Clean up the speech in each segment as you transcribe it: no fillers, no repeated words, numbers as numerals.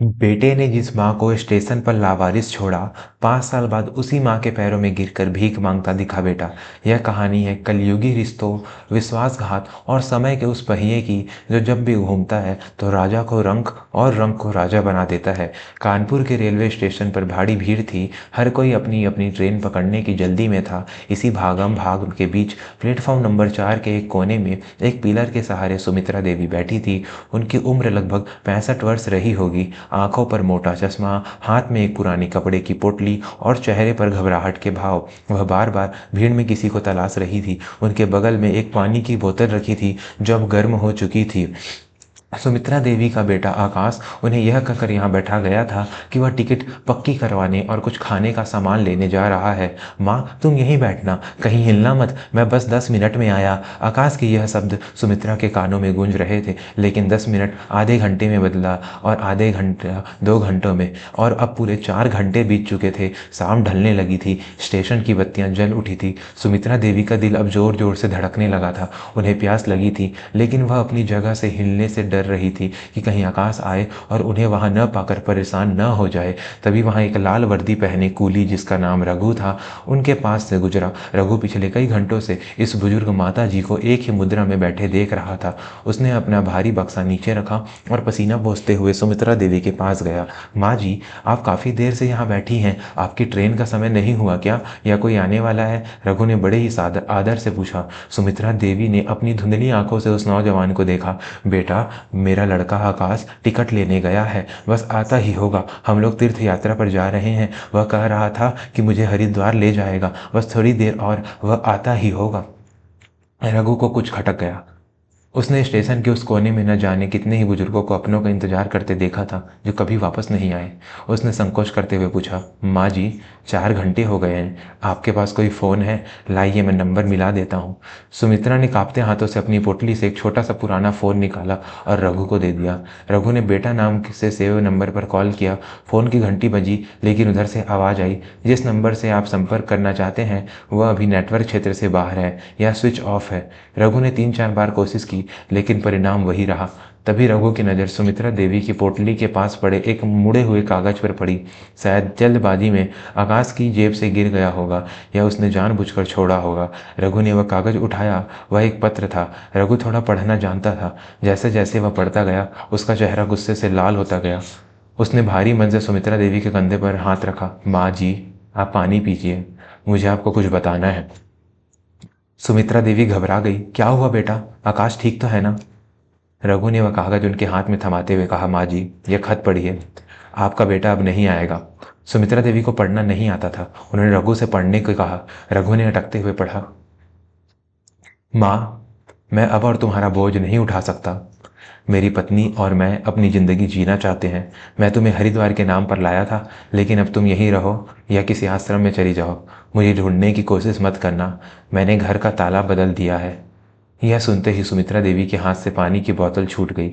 बेटे ने जिस माँ को स्टेशन पर लावारिस छोड़ा, 5 साल बाद उसी माँ के पैरों में गिरकर भीख मांगता दिखा बेटा। यह कहानी है कलयुगी रिश्तों, विश्वासघात और समय के उस पहिए की, जो जब भी घूमता है तो राजा को रंक और रंक को राजा बना देता है। कानपुर के रेलवे स्टेशन पर भारी भीड़ थी। हर कोई अपनी अपनी ट्रेन पकड़ने की जल्दी में था। इसी भागम भाग के बीच प्लेटफॉर्म नंबर 4 के एक कोने में एक पिलर के सहारे सुमित्रा देवी बैठी थी। उनकी उम्र लगभग 65 वर्ष रही होगी। आंखों पर मोटा चश्मा, हाथ में एक पुरानी कपड़े की पोटली और चेहरे पर घबराहट के भाव। वह बार बार भीड़ में किसी को तलाश रही थी। उनके बगल में एक पानी की बोतल रखी थी जो अब गर्म हो चुकी थी। सुमित्रा देवी का बेटा आकाश उन्हें यह कहकर यहाँ बैठा गया था कि वह टिकट पक्की करवाने और कुछ खाने का सामान लेने जा रहा है। माँ, तुम यहीं बैठना, कहीं हिलना मत, मैं बस 10 मिनट में आया। आकाश के यह शब्द सुमित्रा के कानों में गूंज रहे थे, लेकिन 10 मिनट आधे घंटे में बदला और आधे घंटे 2 घंटों में, और अब पूरे 4 घंटे बीत चुके थे। शाम ढलने लगी थी। स्टेशन की बत्तियां जल उठी थी। सुमित्रा देवी का दिल अब जोर जोर से धड़कने लगा था। उन्हें प्यास लगी थी, लेकिन वह अपनी जगह से हिलने से डर रही थी कि कहीं आकाश आए और उन्हें वहां न पाकर परेशान न हो जाए। तभी वहां एक लाल वर्दी पहने कूली, जिसका नाम रघु था, उनके पास से गुजरा। रघु पिछले कई घंटों से इस बुजुर्ग माता जी को एक ही मुद्रा में बैठे देख रहा था। उसने अपना भारी बक्सा नीचे रखा और पसीना पोंछते हुए सुमित्रा देवी के पास गया। माँ जी, आप काफी देर से यहाँ बैठी हैं, आपकी ट्रेन का समय नहीं हुआ क्या, या कोई आने वाला है? रघु ने बड़े ही आदर से पूछा। सुमित्रा देवी ने अपनी धुंधली आंखों से उस नौजवान को देखा। बेटा, मेरा लड़का आकाश टिकट लेने गया है, बस आता ही होगा। हम लोग तीर्थ यात्रा पर जा रहे हैं। वह कह रहा था कि मुझे हरिद्वार ले जाएगा, बस थोड़ी देर और वह आता ही होगा। रघु को कुछ खटक गया। उसने स्टेशन के उस कोने में न जाने कितने ही बुजुर्गों को अपनों का इंतजार करते देखा था, जो कभी वापस नहीं आए। उसने संकोच करते हुए पूछा, माँ जी, 4 घंटे हो गए हैं, आपके पास कोई फ़ोन है? लाइए, मैं नंबर मिला देता हूँ। सुमित्रा ने कांपते हाथों से अपनी पोटली से एक छोटा सा पुराना फ़ोन निकाला और रघु को दे दिया। रघु ने बेटा नाम से सेव नंबर पर कॉल किया। फ़ोन की घंटी बजी, लेकिन उधर से आवाज़ आई, जिस नंबर से आप संपर्क करना चाहते हैं वह अभी नेटवर्क क्षेत्र से बाहर है या स्विच ऑफ है। रघु ने 3-4 बार कोशिश की, लेकिन परिणाम वही रहा। तभी रघु की नज़र सुमित्रा देवी की पोटली के पास पड़े एक मुड़े हुए कागज पर पड़ी। शायद जल्दबाजी में आकाश की जेब से गिर गया होगा, या उसने जानबूझकर छोड़ा होगा। रघु ने वह कागज उठाया। वह एक पत्र था। रघु थोड़ा पढ़ना जानता था। जैसे जैसे वह पढ़ता गया, उसका चेहरा गुस्से से लाल होता गया। उसने भारी मन से सुमित्रा देवी के कंधे पर हाथ रखा। माँ जी, आप पानी पीजिए, मुझे आपको कुछ बताना है। सुमित्रा देवी घबरा गई। क्या हुआ बेटा, आकाश ठीक तो है ना? रघु ने वह कागज उनके हाथ में थमाते हुए कहा, माँ जी, यह खत पढ़िए, आपका बेटा अब नहीं आएगा। सुमित्रा देवी को पढ़ना नहीं आता था। उन्होंने रघु से पढ़ने को कहा। रघु ने अटकते हुए पढ़ा, माँ, मैं अब और तुम्हारा बोझ नहीं उठा सकता। मेरी पत्नी और मैं अपनी ज़िंदगी जीना चाहते हैं। मैं तुम्हें हरिद्वार के नाम पर लाया था, लेकिन अब तुम यहीं रहो या किसी आश्रम में चली जाओ। मुझे ढूंढने की कोशिश मत करना। मैंने घर का ताला बदल दिया है। यह सुनते ही सुमित्रा देवी के हाथ से पानी की बोतल छूट गई।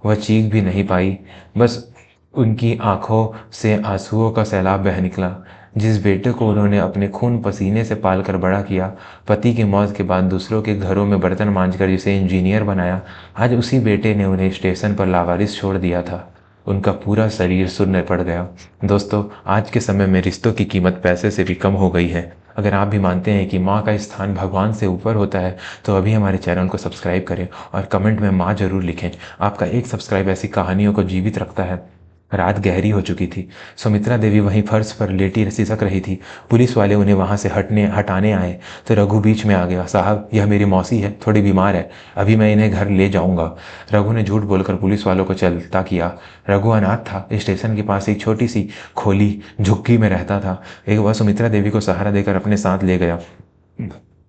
वह चीख भी नहीं पाई, बस उनकी आंखों से आंसुओं का सैलाब बह निकला। जिस बेटे को उन्होंने अपने खून पसीने से पाल कर बड़ा किया, पति की मौत के बाद दूसरों के घरों में बर्तन मांजकर जिसे इंजीनियर बनाया, आज उसी बेटे ने उन्हें स्टेशन पर लावारिस छोड़ दिया था। उनका पूरा शरीर सुन्न पड़ गया। दोस्तों, आज के समय में रिश्तों की कीमत पैसे से भी कम हो गई है। अगर आप भी मानते हैं कि माँ का स्थान भगवान से ऊपर होता है, तो अभी हमारे चैनल को सब्सक्राइब करें और कमेंट में माँ जरूर लिखें। आपका एक सब्सक्राइब ऐसी कहानियों को जीवित रखता है। रात गहरी हो चुकी थी। सुमित्रा देवी वहीं फर्श पर लेटी सिसक रही थी। पुलिस वाले उन्हें वहां से हटाने आए तो रघु बीच में आ गया। साहब, यह मेरी मौसी है, थोड़ी बीमार है, अभी मैं इन्हें घर ले जाऊंगा। रघु ने झूठ बोलकर पुलिस वालों को चलता किया। रघु अनाथ था। स्टेशन के पास एक छोटी सी खोली झुग्गी में रहता था। एक वह सुमित्रा देवी को सहारा देकर अपने साथ ले गया।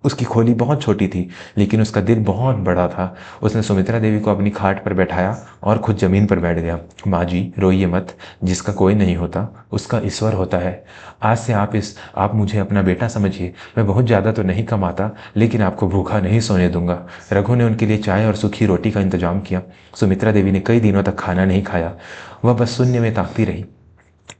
उसकी खोली बहुत छोटी थी, लेकिन उसका दिल बहुत बड़ा था। उसने सुमित्रा देवी को अपनी खाट पर बैठाया और खुद जमीन पर बैठ गया। माँ जी, रोइए मत, जिसका कोई नहीं होता उसका ईश्वर होता है। आज से आप मुझे अपना बेटा समझिए। मैं बहुत ज़्यादा तो नहीं कमाता, लेकिन आपको भूखा नहीं सोने दूंगा। रघु ने उनके लिए चाय और सूखी रोटी का इंतजाम किया। सुमित्रा देवी ने कई दिनों तक खाना नहीं खाया। वह बस शून्य में ताकती रही।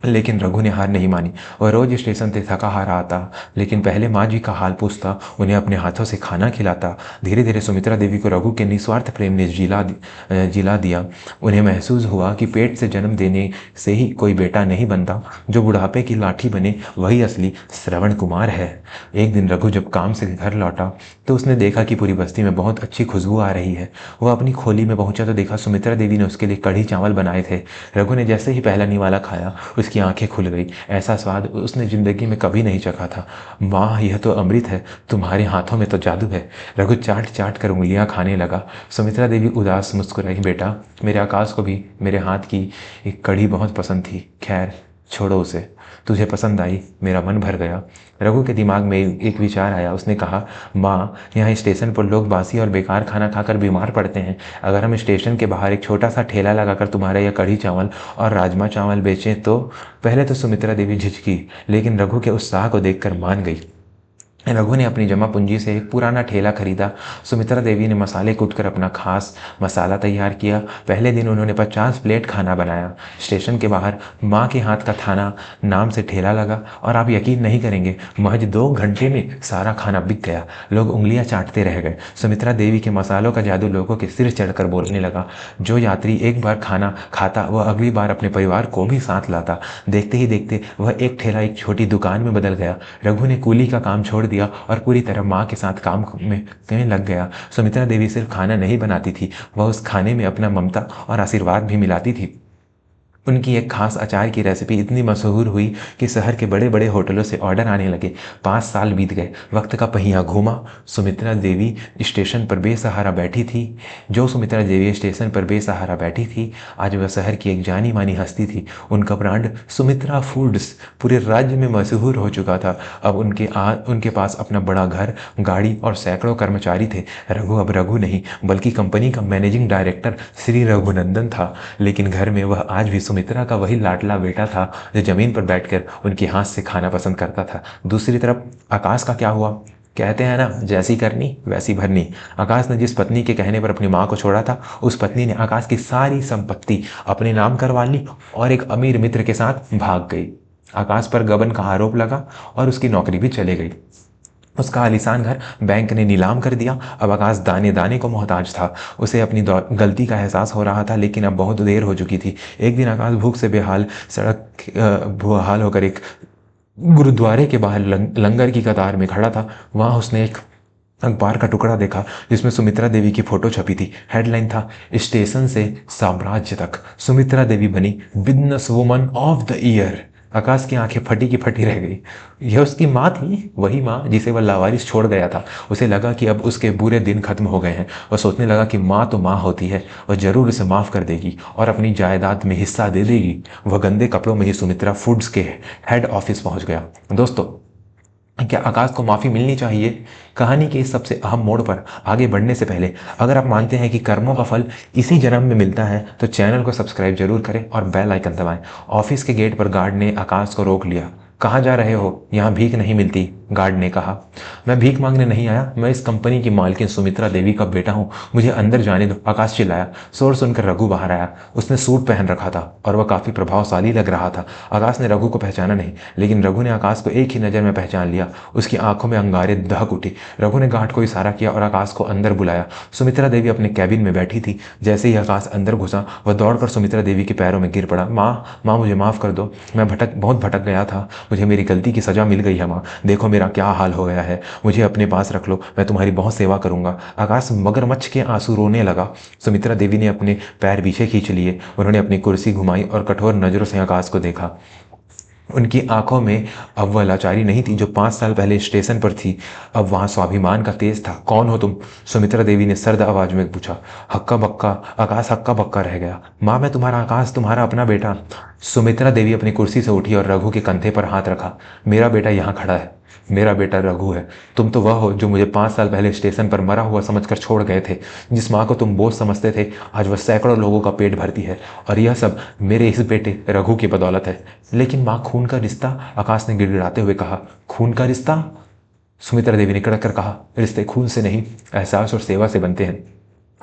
लेकिन रघु ने हार नहीं मानी। वह रोज स्टेशन से थका हारा आता, लेकिन पहले माँ जी का हाल पूछता, उन्हें अपने हाथों से खाना खिलाता। धीरे धीरे सुमित्रा देवी को रघु के निस्वार्थ प्रेम ने जिला दिया। उन्हें महसूस हुआ कि पेट से जन्म देने से ही कोई बेटा नहीं बनता, जो बुढ़ापे की लाठी बने वही असली श्रवण कुमार है। एक दिन रघु जब काम से घर लौटा तो उसने देखा कि पूरी बस्ती में बहुत अच्छी खुशबू आ रही है। वह अपनी खोली में पहुंचा तो देखा सुमित्रा देवी ने उसके लिए कढ़ी चावल बनाए थे। रघु ने जैसे ही पहला निवाला खाया, उसकी आंखें खुल गई। ऐसा स्वाद उसने जिंदगी में कभी नहीं चखा था। माँ, यह तो अमृत है, तुम्हारे हाथों में तो जादू है। रघु चाट चाट कर उंगलियां खाने लगा। सुमित्रा देवी उदास मुस्कुराई। बेटा, मेरे आकाश को भी मेरे हाथ की एक कढ़ी बहुत पसंद थी। खैर, छोड़ो उसे, तुझे पसंद आई, मेरा मन भर गया। रघु के दिमाग में एक विचार आया। उसने कहा, माँ, यहाँ स्टेशन पर लोग बासी और बेकार खाना खाकर बीमार पड़ते हैं। अगर हम स्टेशन के बाहर एक छोटा सा ठेला लगाकर तुम्हारे यह कढ़ी चावल और राजमा चावल बेचें तो। पहले तो सुमित्रा देवी झिझकी, लेकिन रघु के उत्साह को देखकर मान गई। रघु ने अपनी जमा पूंजी से एक पुराना ठेला खरीदा। सुमित्रा देवी ने मसाले कूटकर अपना खास मसाला तैयार किया। पहले दिन उन्होंने 50 प्लेट खाना बनाया। स्टेशन के बाहर माँ के हाथ का थाना नाम से ठेला लगा और आप यकीन नहीं करेंगे, महज 2 घंटे में सारा खाना बिक गया। लोग उंगलियां चाटते रह गए। सुमित्रा देवी के मसालों का जादू लोगों के सिर चढ़कर बोलने लगा। जो यात्री एक बार खाना खाता वह अगली बार अपने परिवार को भी साथ लाता। देखते ही देखते वह एक ठेला एक छोटी दुकान में बदल गया। रघु ने कूली का काम छोड़ दिया और पूरी तरह माँ के साथ काम में लग गया। सुमित्रा देवी सिर्फ खाना नहीं बनाती थी, वह उस खाने में अपना ममता और आशीर्वाद भी मिलाती थी। उनकी एक खास अचार की रेसिपी इतनी मशहूर हुई कि शहर के बड़े बड़े होटलों से ऑर्डर आने लगे। 5 साल बीत गए। वक्त का पहिया घूमा। सुमित्रा देवी स्टेशन पर बेसहारा बैठी थी। सुमित्रा देवी स्टेशन पर बेसहारा बैठी थी, आज वह शहर की एक जानी मानी हस्ती थी। उनका ब्रांड सुमित्रा फूड्स पूरे राज्य में मशहूर हो चुका था। अब उनके पास अपना बड़ा घर, गाड़ी और सैकड़ों कर्मचारी थे। रघु अब रघु नहीं, बल्कि कंपनी का मैनेजिंग डायरेक्टर श्री रघुनंदन था। लेकिन घर में वह आज भी सुमित्रा का वही लाडला बेटा था, जो जमीन पर बैठकर उनके हाथ से खाना पसंद करता था। दूसरी तरफ आकाश का क्या हुआ? कहते हैं ना, जैसी करनी वैसी भरनी। आकाश ने जिस पत्नी के कहने पर अपनी माँ को छोड़ा था, उस पत्नी ने आकाश की सारी संपत्ति अपने नाम करवा ली और एक अमीर मित्र के साथ भाग गई। आकाश पर गबन का आरोप लगा और उसकी नौकरी भी चले गई। उसका आलीशान घर बैंक ने नीलाम कर दिया। अब आकाश दाने दाने को मोहताज था। उसे अपनी गलती का एहसास हो रहा था, लेकिन अब बहुत देर हो चुकी थी। एक दिन आकाश भूख से बेहाल बेहाल होकर एक गुरुद्वारे के बाहर लंगर की कतार में खड़ा था। वहां उसने एक अखबार का टुकड़ा देखा जिसमें सुमित्रा देवी की फोटो छपी थी। हेडलाइन था, स्टेशन से साम्राज्य तक सुमित्रा देवी बनी business woman of the year. Akash की आंखें फटी की फटी रह गई। यह उसकी माँ थी, वही माँ जिसे वह लावारिस छोड़ गया था। उसे लगा कि अब उसके बुरे दिन खत्म हो गए हैं। वह सोचने लगा कि माँ तो माँ होती है, वह जरूर उसे माफ़ कर देगी और अपनी जायदाद में हिस्सा दे देगी। वह गंदे कपड़ों में ही सुमित्रा फूड्स के हेड ऑफिस पहुंच गया। दोस्तों, क्या आकाश को माफ़ी मिलनी चाहिए? कहानी के इस सबसे अहम मोड़ पर आगे बढ़ने से पहले, अगर आप मानते हैं कि कर्मों का फल इसी जन्म में मिलता है, तो चैनल को सब्सक्राइब जरूर करें और बेल आइकन दबाएं। ऑफिस के गेट पर गार्ड ने आकाश को रोक लिया। कहाँ जा रहे हो? यहाँ भीख नहीं मिलती, गार्ड ने कहा। मैं भीख मांगने नहीं आया, मैं इस कंपनी की मालकिन सुमित्रा देवी का बेटा हूँ, मुझे अंदर जाने दो, आकाश चिल्लाया। शोर सुनकर रघु बाहर आया। उसने सूट पहन रखा था और वह काफी प्रभावशाली लग रहा था। आकाश ने रघु को पहचाना नहीं, लेकिन रघु ने आकाश को एक ही नजर में पहचान लिया। उसकी आंखों में अंगारे दहक उठी। रघु ने गार्ड को इशारा किया और आकाश को अंदर बुलाया। सुमित्रा देवी अपने कैबिन में बैठी थी। जैसे ही आकाश अंदर घुसा, वह दौड़कर सुमित्रा देवी के पैरों में गिर पड़ा। माँ, मुझे माफ कर दो, मैं बहुत भटक गया था, मुझे मेरी गलती की सजा मिल गई है। माँ, देखो मेरा क्या हाल हो गया है, मुझे अपने पास रख लो, मैं तुम्हारी बहुत सेवा करूंगा। आकाश मगरमच्छ के आंसू रोने लगा। सुमित्रा देवी ने अपने पैर पीछे खींच लिए। उन्होंने अपनी कुर्सी घुमाई और कठोर नजरों से आकाश को देखा। उनकी आंखों में अब वह लाचारी नहीं थी जो 5 साल पहले स्टेशन पर थी, अब वहां स्वाभिमान का तेज था। कौन हो तुम? सुमित्रा देवी ने सर्द आवाज में पूछा। हक्का बक्का आकाश हक्का बक्का रह गया। माँ, मैं तुम्हारा आकाश, तुम्हारा अपना बेटा। सुमित्रा देवी अपनी कुर्सी से उठी और रघु के कंधे पर हाथ रखा। मेरा बेटा यहाँ खड़ा है, मेरा बेटा रघु है। तुम तो वह हो जो मुझे 5 साल पहले स्टेशन पर मरा हुआ समझकर छोड़ गए थे। जिस माँ को तुम बोझ समझते थे, आज वह सैकड़ों लोगों का पेट भरती है, और यह सब मेरे इस बेटे रघु की बदौलत है। लेकिन माँ, खून का रिश्ता, आकाश ने गिड़गिड़ाते हुए कहा। खून का रिश्ता? सुमित्रा देवी ने कड़क कर कहा। रिश्ते खून से नहीं, एहसास और सेवा से बनते हैं।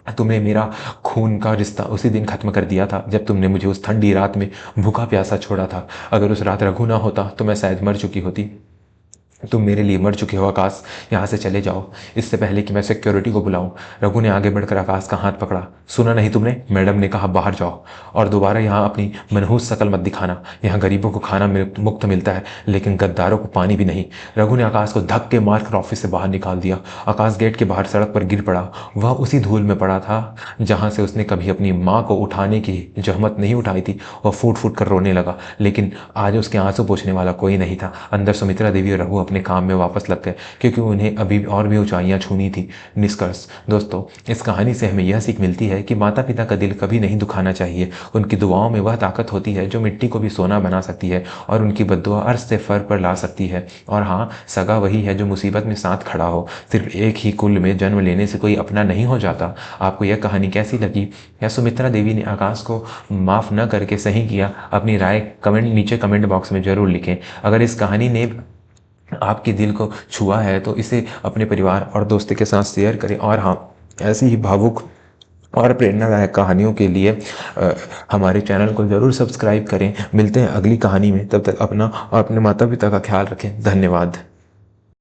तुमने मेरा खून का रिश्ता उसी दिन खत्म कर दिया था जब तुमने मुझे उस ठंडी रात में भूखा प्यासा छोड़ा था। अगर उस रात रघु ना होता तो मैं शायद मर चुकी होती। तुम मेरे लिए मर चुके हो आकाश, यहाँ से चले जाओ इससे पहले कि मैं सिक्योरिटी को बुलाऊं। रघु ने आगे बढ़कर आकाश का हाथ पकड़ा। सुना नहीं तुमने? मैडम ने कहा बाहर जाओ और दोबारा यहाँ अपनी मनहूस शकल मत दिखाना। यहाँ गरीबों को खाना मुफ्त मिलता है लेकिन गद्दारों को पानी भी नहीं। रघु ने आकाश को धक्के मारकर ऑफिस से बाहर निकाल दिया। आकाश गेट के बाहर सड़क पर गिर पड़ा। वह उसी धूल में पड़ा था जहाँ से उसने कभी अपनी माँ को उठाने की जहमत नहीं उठाई थी। वह फूट फूट कर रोने लगा लेकिन आज उसके आंसू पोंछने वाला कोई नहीं था। अंदर सुमित्रा देवी और रघु अपने काम में वापस लग गए क्योंकि उन्हें अभी और भी ऊंचाइयां छूनी थी। निष्कर्ष दोस्तों, इस कहानी से हमें यह सीख मिलती है कि माता पिता का दिल कभी नहीं दुखाना चाहिए। उनकी दुआओं में वह ताकत होती है जो मिट्टी को भी सोना बना सकती है और उनकी बद्दुआ अर्श से फर पर ला सकती है। और हाँ, सगा वही है जो मुसीबत में साथ खड़ा हो। सिर्फ एक ही कुल में जन्म लेने से कोई अपना नहीं हो जाता। आपको यह कहानी कैसी लगी? या सुमित्रा देवी ने आकाश को माफ न करके सही किया? अपनी राय नीचे कमेंट बॉक्स में जरूर लिखें। अगर इस कहानी ने आपके दिल को छुआ है तो इसे अपने परिवार और दोस्तों के साथ शेयर करें। और हाँ, ऐसी ही भावुक और प्रेरणादायक कहानियों के लिए हमारे चैनल को ज़रूर सब्सक्राइब करें। मिलते हैं अगली कहानी में, तब तक अपना और अपने माता पिता का ख्याल रखें। धन्यवाद।